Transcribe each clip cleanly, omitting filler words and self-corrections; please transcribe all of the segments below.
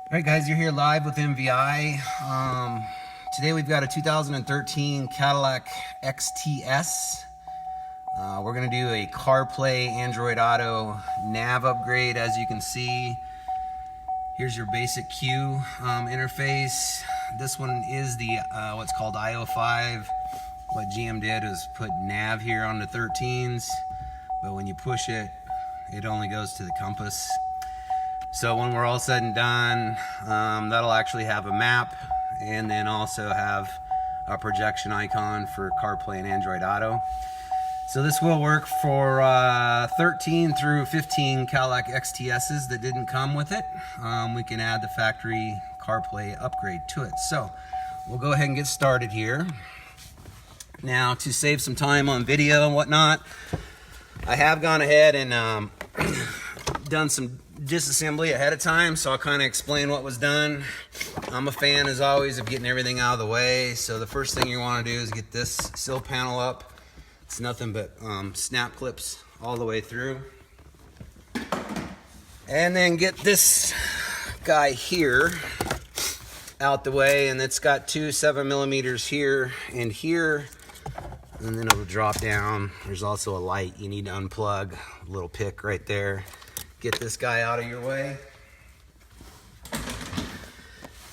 Alright guys, you're here live with MVI. Today we've got a 2013 Cadillac XTS. We're going to do a CarPlay Android Auto nav upgrade. As you can see, here's your basic Q interface. This one is the what's called IO5. What GM did was put nav here on the 13s, but when you push it, it only goes to the compass. So when we're all said and done, that'll actually have a map and then also have a projection icon for CarPlay and Android Auto. So this will work for 13 through 15 Cadillac XTSs that didn't come with it. We can add the factory CarPlay upgrade to it. So we'll go ahead and get started here. Now, to save some time on video and whatnot, I have gone ahead and done some disassembly ahead of time, so I'll kind of explain what was done. I'm a fan, as always, of getting everything out of the way. So the first thing you want to do is get this sill panel up. It's nothing but snap clips all the way through. And then get this guy here out the way, and it's got two 7mm here and here, and then it'll drop down. There's also a light you need to unplug, a little pick right there. Get this guy out of your way.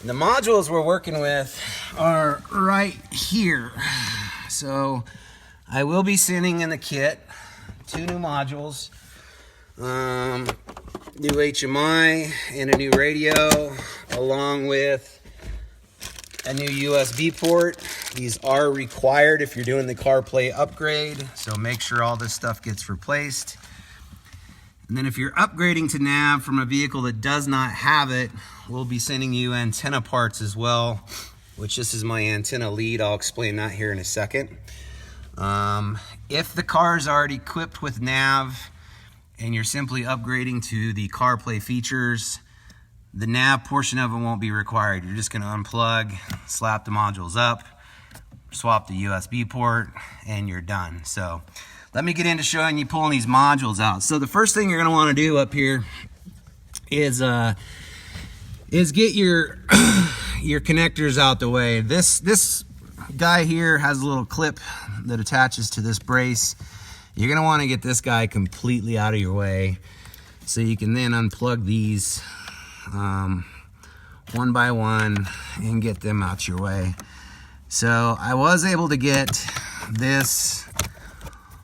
The modules we're working with are right here. So I will be sending in the kit 2 new modules, new HMI and a new radio, along with a new USB port. These are required if you're doing the CarPlay upgrade, so make sure all this stuff gets replaced. And then if you're upgrading to nav from a vehicle that does not have it, we'll be sending you antenna parts as well, which this is my antenna lead. I'll explain that here in a second. If the car is already equipped with nav and you're simply upgrading to the CarPlay features, the nav portion of it won't be required. You're just going to unplug, slap the modules up, swap the USB port, and you're done. So let me get into showing you pulling these modules out. So the first thing you're going to want to do up here is get your your connectors out the way. This guy here has a little clip that attaches to this brace. You're going to want to get this guy completely out of your way so you can then unplug these one by one and get them out your way. So I was able to get this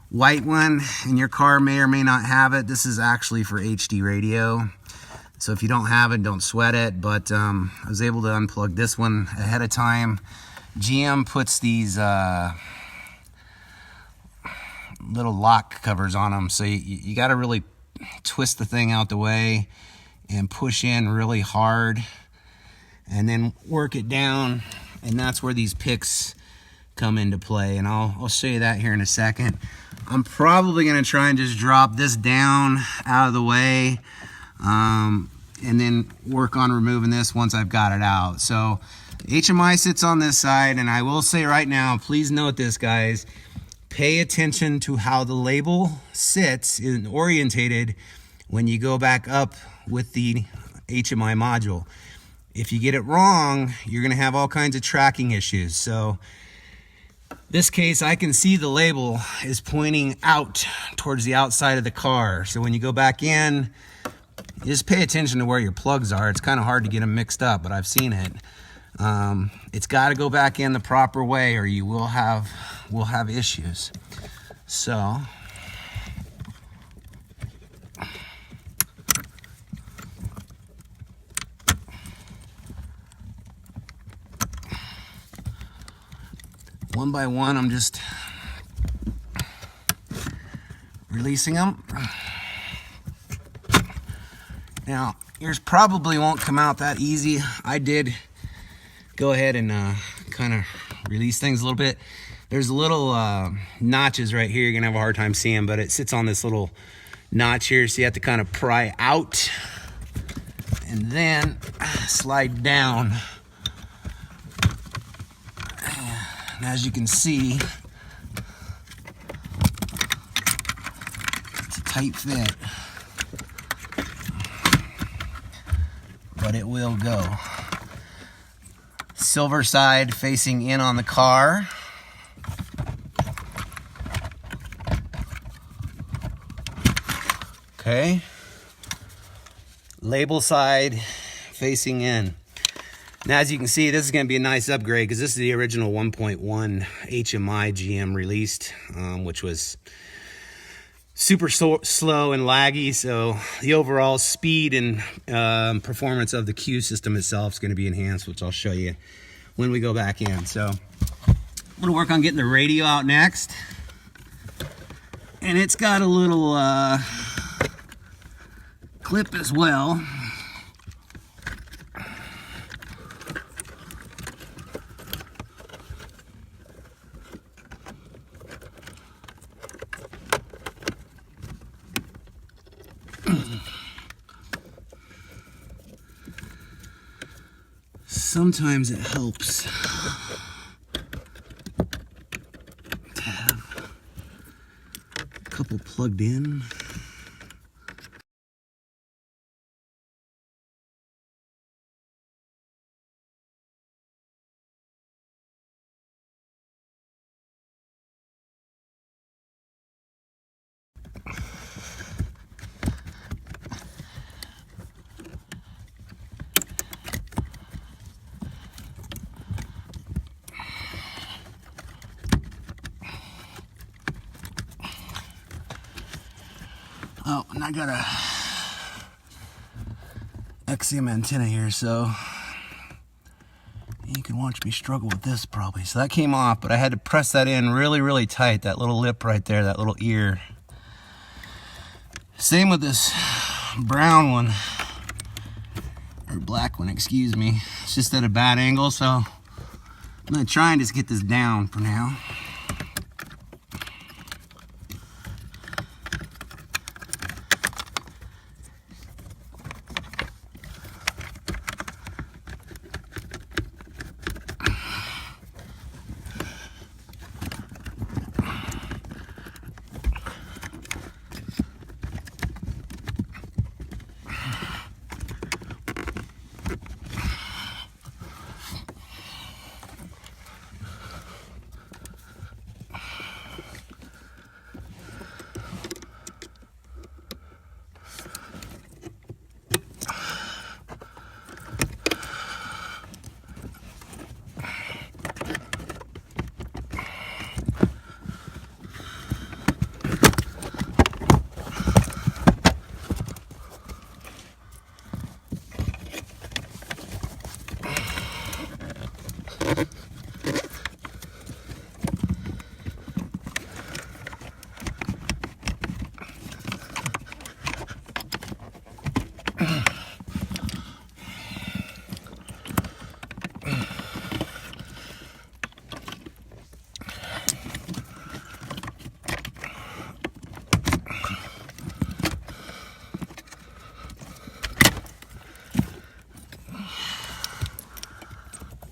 white one, and your car may or may not have it. This is actually for HD radio, so if you don't have it, don't sweat it. But I was able to unplug this one ahead of time. GM puts these little lock covers on them, so you got to really twist the thing out the way and push in really hard and then work it down, and that's where these picks come into play, and I'll show you that here in a second. I'm probably going to try and just drop this down out of the way and then work on removing this once I've got it out. So HMI sits on this side, and I will say right now, please note this, guys, pay attention to how the label sits and orientated when you go back up with the HMI module. If you get it wrong, you're going to have all kinds of tracking issues. So this case, I can see the label is pointing out towards the outside of the car. So when you go back in, you just pay attention to where your plugs are. It's kind of hard to get them mixed up, but I've seen it. It's got to go back in the proper way, or you will have issues. So one by one, I'm just releasing them. Now, yours probably won't come out that easy. I did go ahead and kind of release things a little bit. There's little notches right here. You're gonna have a hard time seeing, but it sits on this little notch here, so you have to kind of pry out and then slide down. And as you can see, it's a tight fit. but it will go. Silver side facing in on the car. Okay. Label side facing in. Now, as you can see, this is going to be a nice upgrade because this is the original 1.1 HMI GM released, which was super slow and laggy. So the overall speed and performance of the Q system itself is going to be enhanced, which I'll show you when we go back in. So I'm going to work on getting the radio out next. And it's got a little clip as well. Sometimes it helps to have a couple plugged in. Oh, and I got a XM antenna here, so you can watch me struggle with this probably. So that came off, but I had to press that in really, really tight, that little lip right there, that little ear. Same with this brown one, or black one, excuse me. It's just at a bad angle, so I'm gonna try and just get this down for now.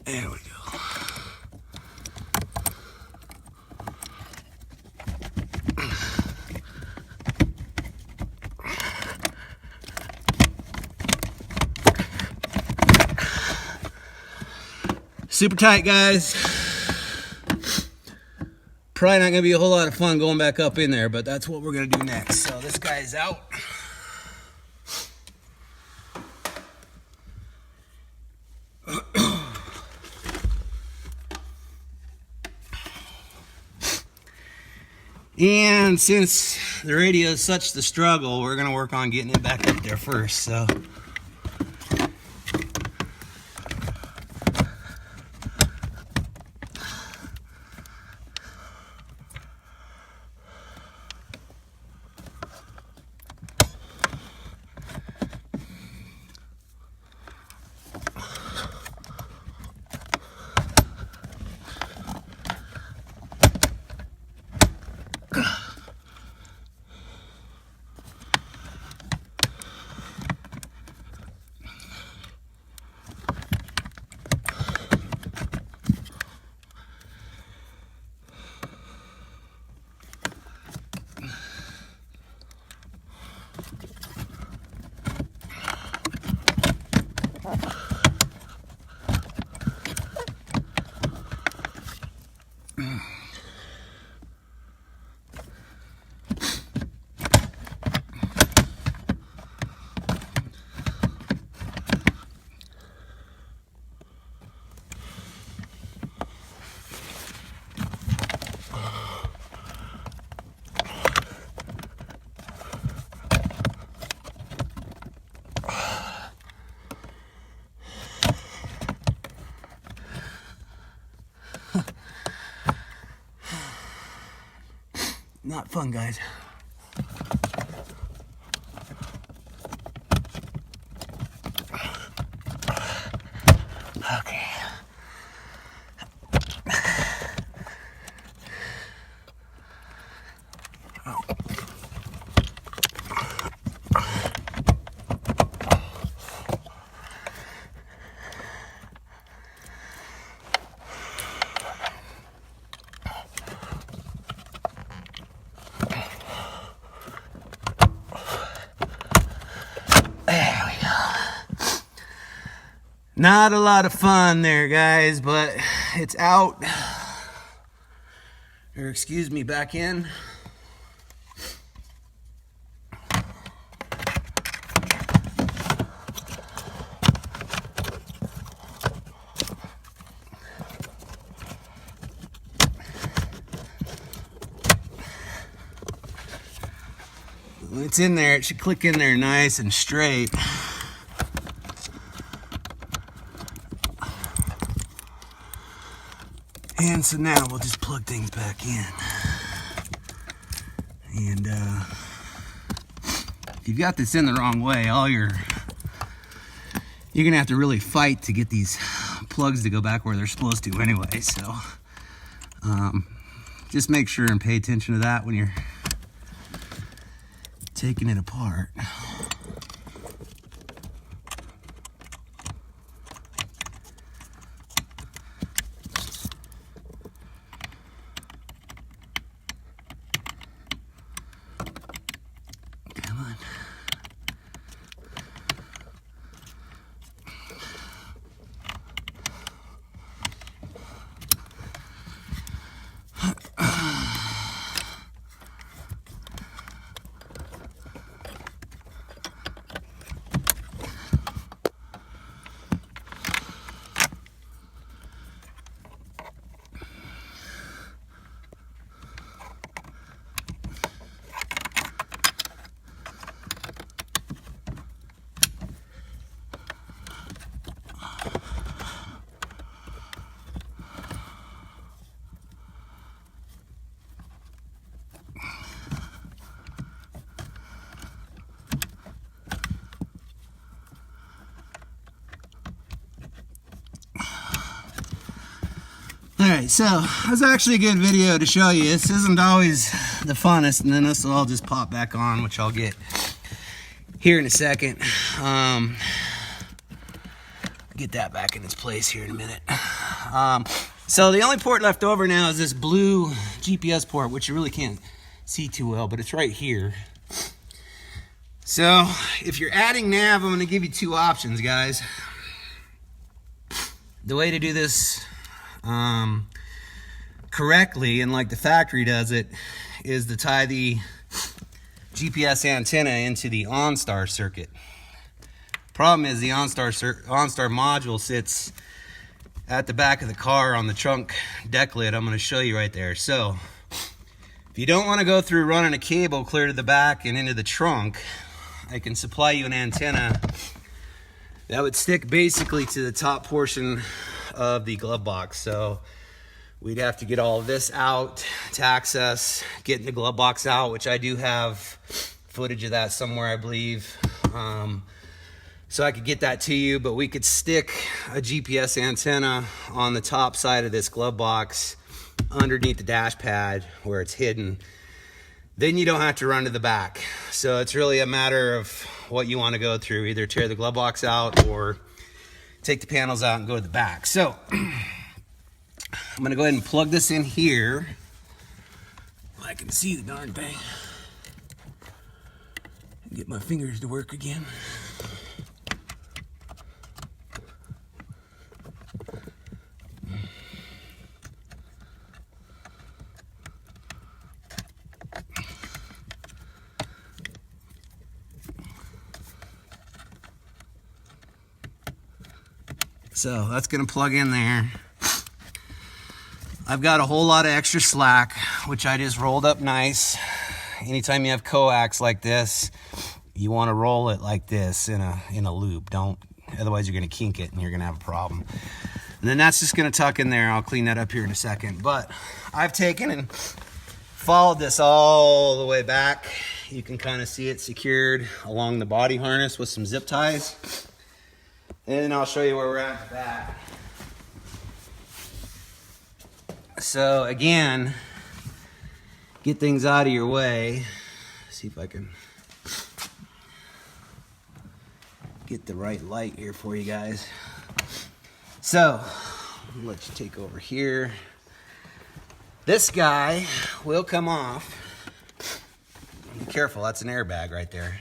There we go. Super tight, guys. Probably not gonna be a whole lot of fun going back up in there, but that's what we're gonna do next. So this guy is out. And since the radio is such the struggle, we're gonna work on getting it back up there first. So Not fun, guys. Okay. Not a lot of fun there, guys, but it's out. Or excuse me, back in. When it's in there, it should click in there nice and straight. And so now we'll just plug things back in. And if you've got this in the wrong way, you're gonna have to really fight to get these plugs to go back where they're supposed to anyway. So just make sure and pay attention to that when you're taking it apart. Alright, so that's actually a good video to show you. This isn't always the funnest, and then this will all just pop back on, which I'll get here in a second. Get that back in its place here in a minute. So the only port left over now is this blue GPS port, which you really can't see too well, but it's right here. So if you're adding nav, I'm going to give you two options, guys. The way to do this correctly, and like the factory does it, is to tie the GPS antenna into the OnStar circuit. Problem is the OnStar module sits at the back of the car on the trunk deck lid. I'm going to show you right there. So if you don't want to go through running a cable clear to the back and into the trunk, I can supply you an antenna that would stick basically to the top portion of the glove box. So we'd have to get all of this out to access getting the glove box out, which I do have footage of that somewhere, I believe. So I could get that to you, but we could stick a GPS antenna on the top side of this glove box underneath the dash pad where it's hidden. Then you don't have to run to the back. So it's really a matter of what you want to go through. Either tear the glove box out or take the panels out and go to the back. So I'm going to go ahead and plug this in here. I can see the darn thing. Get my fingers to work again. So that's going to plug in there. I've got a whole lot of extra slack, which I just rolled up nice. Anytime you have coax like this, you want to roll it like this in a loop. Otherwise you're going to kink it and you're going to have a problem. And then that's just going to tuck in there. I'll clean that up here in a second. But I've taken and Followed this all the way back. You can kind of see it secured along the body harness with some zip ties. And I'll show you where we're at with that. So again, get things out of your way. See if I can get the right light here for you guys. So, I'll let you take over here. This guy will come off. Be careful, that's an airbag right there.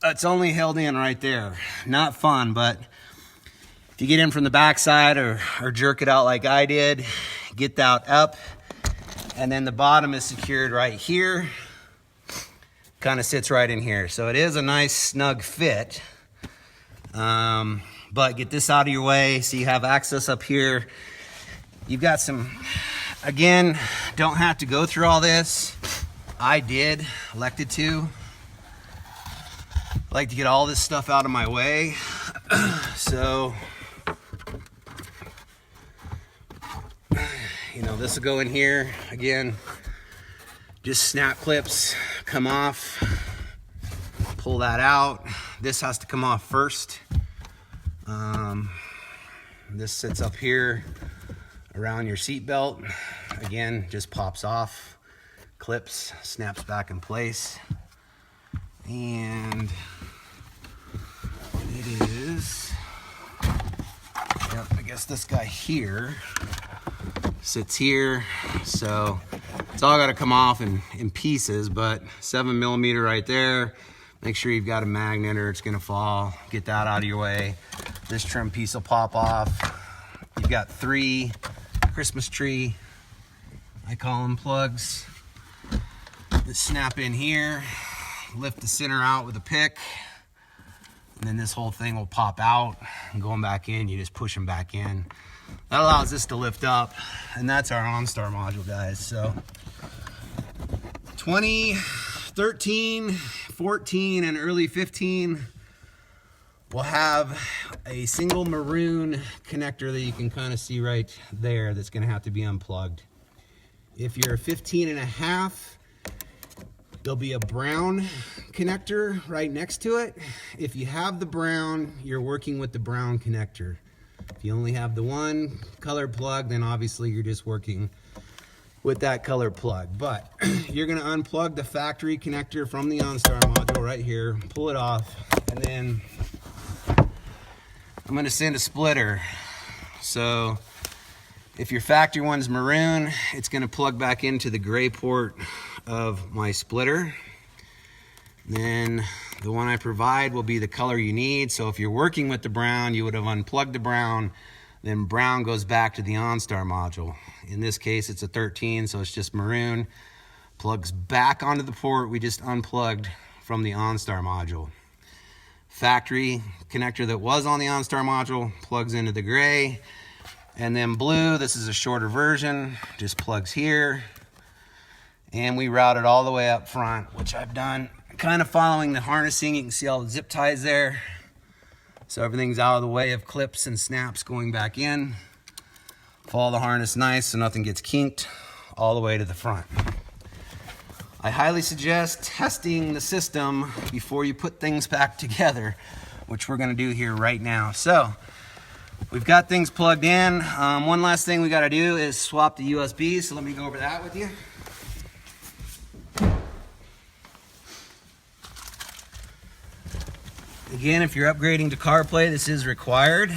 It's only held in right there. Not fun, but if you get in from the backside or jerk it out like I did, get that up, and then the bottom is secured right here. Kind of sits right in here. So it is a nice snug fit. But get this out of your way so you have access up here. You've got some, again, don't have to go through all this. I did, elected to. I like to get all this stuff out of my way. So, you know, this will go in here. Again, just snap clips come off. Pull that out. This has to come off first. This sits up here around your seat belt. Again, just pops off, clips, snaps back in place. And it is, yep, I guess this guy here sits here. So it's all got to come off in pieces, but 7mm right there. Make sure you've got a magnet or it's gonna fall. Get that out of your way. This trim piece will pop off. You've got 3 Christmas tree, I call them plugs, that snap in here. Lift the center out with a pick, and then this whole thing will pop out, and going back in, you just push them back in. That allows this to lift up, and that's our OnStar module, guys. So 2013, 14, and early 15 will have a single maroon connector that you can kind of see right there that's going to have to be unplugged. If you're 15 and a half, there'll be a brown connector right next to it. If you have the brown, you're working with the brown connector. If you only have the one color plug, then obviously you're just working with that color plug. But you're gonna unplug the factory connector from the OnStar module right here, pull it off, and then I'm gonna send a splitter. So if your factory one's maroon, it's gonna plug back into the gray port of my splitter. Then the one I provide will be the color you need. So if you're working with the brown, you would have unplugged the brown, then brown goes back to the OnStar module. In this case, it's a 13, so it's just maroon. Plugs back onto the port we just unplugged from the OnStar module. Factory connector that was on the OnStar module plugs into the gray. And then blue, this is a shorter version, just plugs here. And we route it all the way up front, which I've done kind of following the harnessing. You can see all the zip ties there. So everything's out of the way of clips and snaps going back in. Follow the harness nice so nothing gets kinked all the way to the front. I highly suggest testing the system before you put things back together, which we're gonna do here right now. So we've got things plugged in. One last thing we gotta do is swap the USB, so let me go over that with you. Again, if you're upgrading to CarPlay, this is required.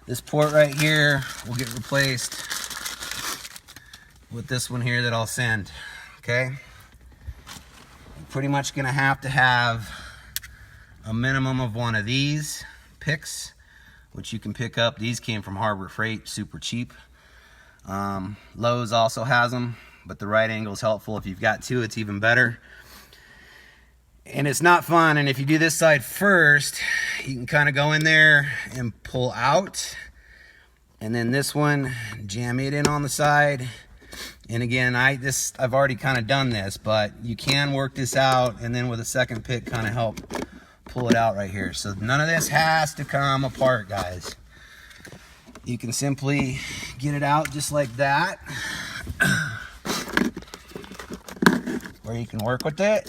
This port right here will get replaced with this one here that I'll send, okay? You're pretty much gonna have to have a minimum of one of these picks, which you can pick up. These came from Harbor Freight, super cheap. Lowe's also has them, but the right angle is helpful. If you've got 2, it's even better. And it's not fun, and if you do this side first, you can kind of go in there and pull out, and then this one, jam it in on the side. And again, I've already kind of done this, but you can work this out, and then with a second pick kind of help pull it out right here. So none of this has to come apart, guys. you can simply get it out just like that, or you can work with it.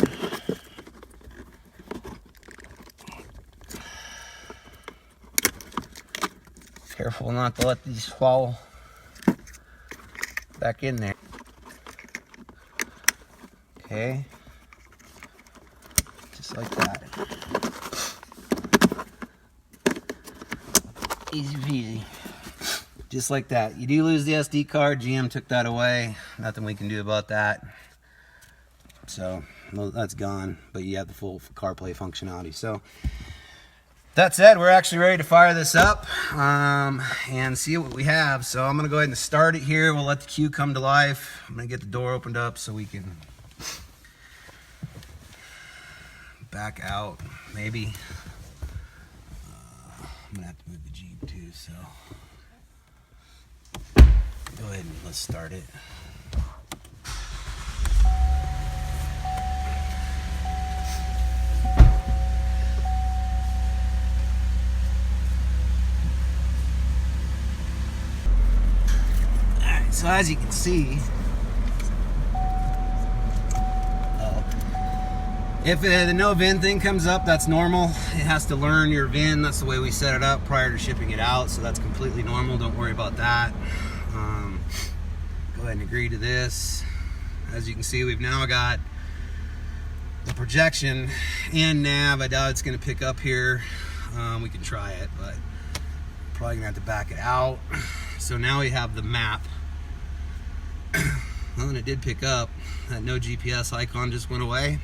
Careful not to let these fall back in there. Okay, just like that. Easy peasy. Just like that. You do lose the SD card. GM took that away. Nothing we can do about that. So, well, that's gone. But you have the full CarPlay functionality. So, that said, we're actually ready to fire this up and see what we have. So, I'm going to go ahead and start it here. We'll let the queue come to life. I'm going to get the door opened up so we can back out, maybe. I'm going to have to move the Jeep too, so go ahead and let's start it. Alright, so as you can see, if the no VIN thing comes up, that's normal. It has to learn your VIN. That's the way we set it up prior to shipping it out, so that's completely normal. Don't worry about that. Go ahead and agree to this. As you can see, we've now got the projection and nav. I doubt it's going to pick up here. We can try it, but probably going to have to back it out. So now we have the map. Well, and it did pick up. That no GPS icon just went away.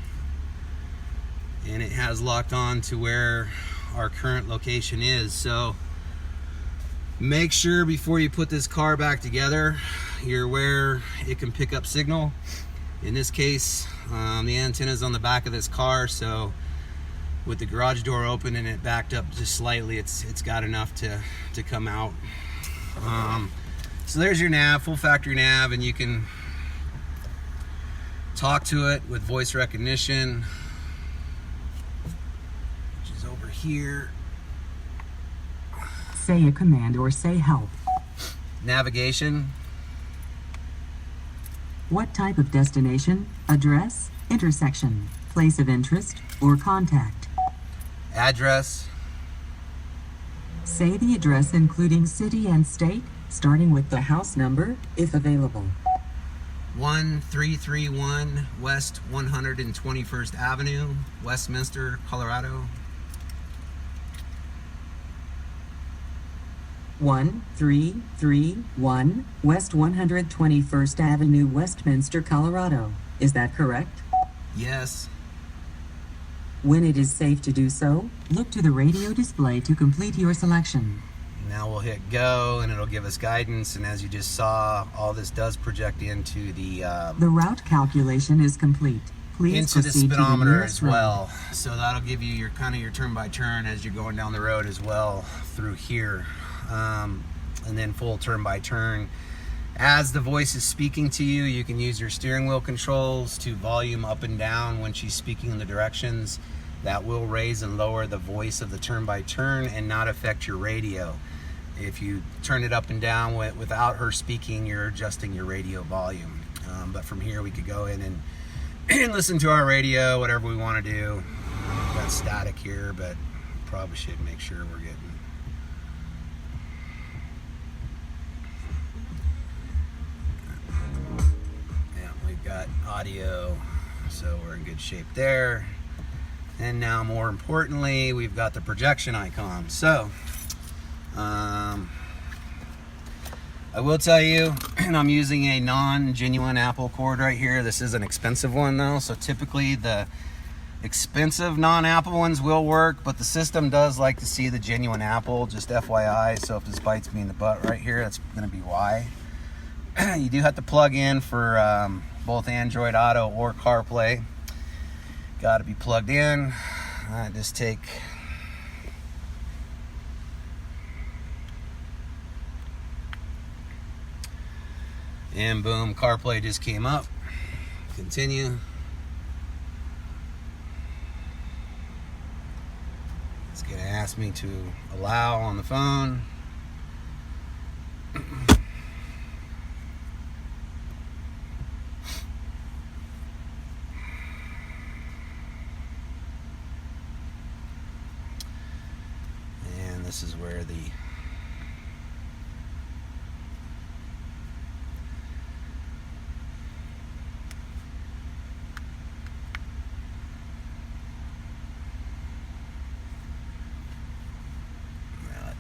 And it has locked on to where our current location is. So make sure before you put this car back together, you're aware it can pick up signal. In this case, the antenna is on the back of this car, so with the garage door open and it backed up just slightly, it's got enough to come out. So there's your nav, full factory nav, and you can talk to it with voice recognition, here. Say a command or say help. Navigation. What type of destination, address, intersection, place of interest, or contact? Address. Say the address including city and state, starting with the house number, if available. 1331 West 121st Avenue, Westminster, Colorado. 1331 West 121st Avenue, Westminster, Colorado. Is that correct? Yes. When it is safe to do so, look to the radio display to complete your selection. Now we'll hit go and it'll give us guidance, and as you just saw, all this does project into the route calculation is complete. Please into the speedometer as road. well. So that'll give you your kind of your turn by turn as you're going down the road as well through here. And then full turn by turn. As the voice is speaking to you, you can use your steering wheel controls to volume up and down when she's speaking in the directions. That will raise and lower the voice of the turn by turn and not affect your radio. If you turn it up and down without her speaking, you're adjusting your radio volume. But from here we could go in and listen to our radio, whatever we want to do. We've got static here, but probably should make sure we're getting. Yeah, we've got audio, so we're in good shape there. And now, more importantly, we've got the projection icon. So, I will tell you, I'm using a non-genuine Apple cord right here. This is an expensive one though, so typically the expensive non-Apple ones will work, but the system does like to see the genuine Apple, just FYI. So if this bites me in the butt right here, that's gonna be why. You do have to plug in for both Android Auto or CarPlay. Got to be plugged in. I just take and boom, CarPlay just came up. Continue. It's gonna ask me to allow on the phone. this is where the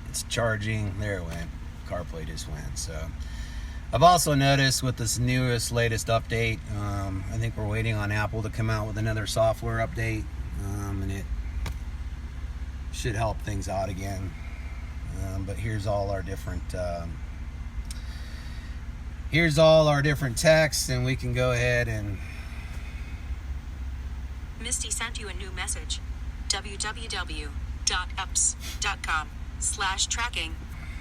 it's charging. There it went. CarPlay just went. So I've also noticed with this latest update, I think we're waiting on Apple to come out with another software update, and it should help things out again. But here's all our different texts, and we can go ahead and Misty sent you a new message. www.ups.com/tracking.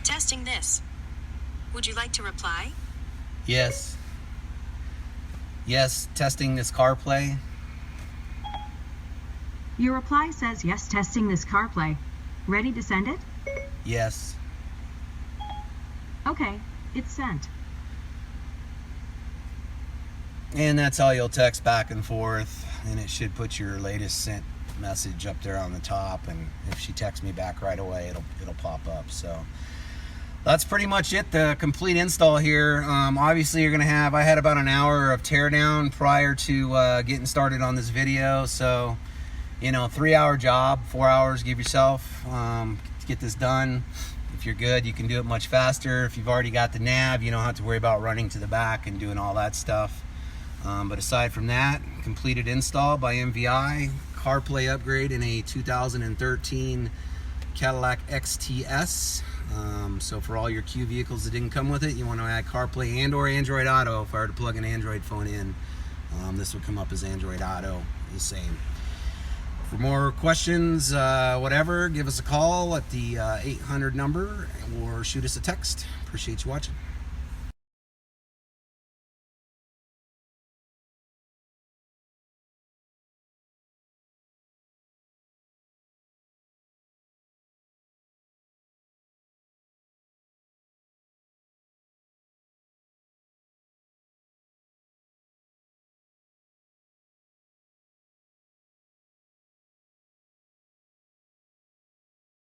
Testing this. Would you like to reply? yes, testing this CarPlay. Your reply says yes, testing this CarPlay. Ready to send it? Yes. Okay, it's sent. And that's how you'll text back and forth, and it should put your latest sent message up there on the top, and if she texts me back right away, it'll pop up. So that's pretty much it, the complete install here. Obviously you're gonna have, I had about an hour of teardown prior to getting started on this video, so 3-hour job, 4 hours, give yourself to get this done. If you're good, you can do it much faster. If you've already got the nav, you don't have to worry about running to the back and doing all that stuff. But aside from that, completed install by MVI, CarPlay upgrade in a 2013 Cadillac XTS. So for all your Q vehicles that didn't come with it, you want to add CarPlay and or Android Auto. If I were to plug an Android phone in, this would come up as Android Auto, the same. For more questions, whatever, give us a call at the 800 number or shoot us a text. Appreciate you watching.